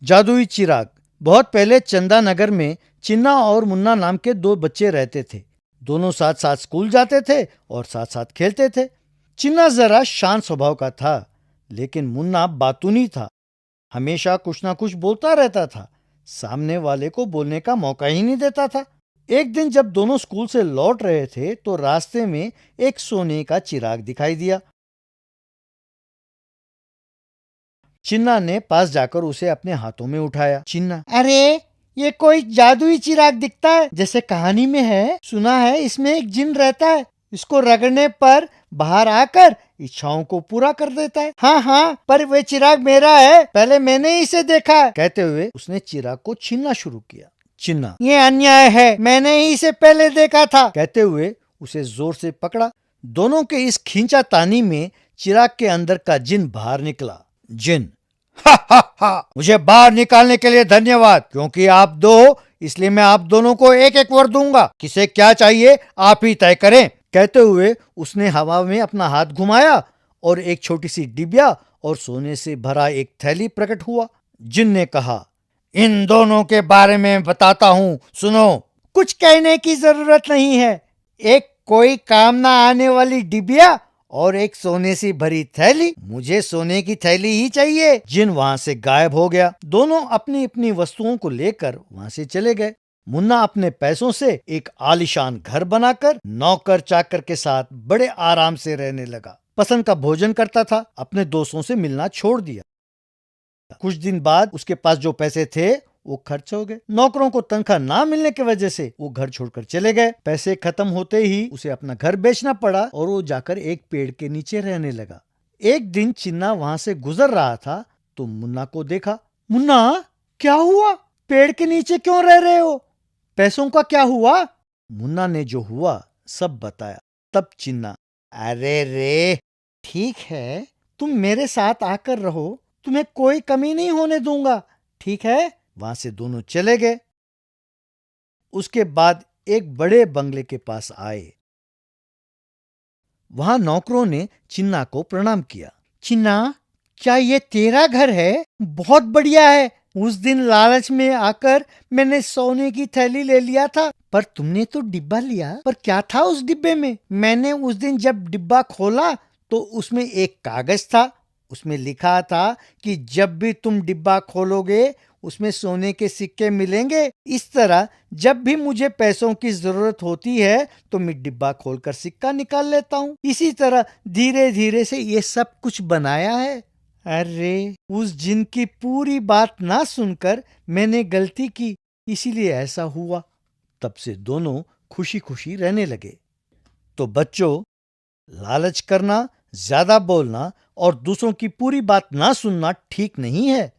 जादुई चिराग। बहुत पहले चंदा नगर में चिन्ना और मुन्ना नाम के दो बच्चे रहते थे। दोनों साथ साथ स्कूल जाते थे और साथ साथ खेलते थे। चिन्ना जरा शांत स्वभाव का था, लेकिन मुन्ना बातूनी था। हमेशा कुछ ना कुछ बोलता रहता था, सामने वाले को बोलने का मौका ही नहीं देता था। एक दिन जब दोनों स्कूल से लौट रहे थे तो रास्ते में एक सोने का चिराग दिखाई दिया। चिन्ना ने पास जाकर उसे अपने हाथों में उठाया। चिन्ना, अरे ये कोई जादुई चिराग दिखता है, जैसे कहानी में है। सुना है इसमें एक जिन रहता है, इसको रगड़ने पर बाहर आकर इच्छाओं को पूरा कर देता है। हाँ हाँ, पर वे चिराग मेरा है, पहले मैंने ही इसे देखा है। कहते हुए उसने चिराग को छीनना शुरू किया। चिन्ना, ये अन्याय है, मैंने ही इसे पहले देखा था। कहते हुए उसे जोर से पकड़ा। दोनों के इस खींचातानी में चिराग के अंदर का जिन बाहर निकला। जिन, हा हा हा, मुझे बाहर निकालने के लिए धन्यवाद। क्योंकि आप दो, इसलिए मैं आप दोनों को एक एक वर दूंगा। किसे क्या चाहिए आप ही तय करें। कहते हुए उसने हवा में अपना हाथ घुमाया और एक छोटी सी डिबिया और सोने से भरा एक थैली प्रकट हुआ। जिन ने कहा, इन दोनों के बारे में बताता हूँ, सुनो। कुछ कहने की जरूरत नहीं है। एक कोई काम ना आने वाली डिबिया और एक सोने से भरी थैली। मुझे सोने की थैली ही चाहिए। जिन वहां से गायब हो गया। दोनों अपनी अपनी वस्तुओं को लेकर वहां से चले गए। मुन्ना अपने पैसों से एक आलीशान घर बनाकर नौकर चाकर के साथ बड़े आराम से रहने लगा। पसंद का भोजन करता था। अपने दोस्तों से मिलना छोड़ दिया। कुछ दिन बाद उसके पास जो पैसे थे वो खर्च हो गए। नौकरों को तनख्वाह ना मिलने की वजह से वो घर छोड़कर चले गए। पैसे खत्म होते ही उसे अपना घर बेचना पड़ा और वो जाकर एक पेड़ के नीचे रहने लगा। एक दिन चिन्ना वहां से गुजर रहा था तो मुन्ना को देखा। मुन्ना, क्या हुआ? पेड़ के नीचे क्यों रह रहे हो? पैसों का क्या हुआ? मुन्ना ने जो हुआ सब बताया। तब चिन्ना, अरे रे, ठीक है, तुम मेरे साथ आकर रहो, तुम्हें कोई कमी नहीं होने दूंगा, ठीक है? वहां से दोनों चले गए। उसके बाद एक बड़े बंगले के पास आए। वहां नौकरों ने चिन्ना को प्रणाम किया। चिन्ना, क्या ये तेरा घर है? बहुत बढ़िया है। उस दिन लालच में आकर मैंने सोने की थैली ले लिया था, पर तुमने तो डिब्बा लिया। पर क्या था उस डिब्बे में? मैंने उस दिन जब डिब्बा खोला तो उसमें एक कागज था। उसमें लिखा था कि जब भी तुम डिब्बा खोलोगे उसमें सोने के सिक्के मिलेंगे। इस तरह जब भी मुझे पैसों की जरूरत होती है तो मैं डिब्बा खोलकर सिक्का निकाल लेता हूँ। इसी तरह धीरे धीरे से ये सब कुछ बनाया है। अरे, उस जिन की पूरी बात ना सुनकर मैंने गलती की, इसीलिए ऐसा हुआ। तब से दोनों खुशी खुशी रहने लगे। तो बच्चों, लालच करना, ज्यादा बोलना और दूसरों की पूरी बात ना सुनना ठीक नहीं है।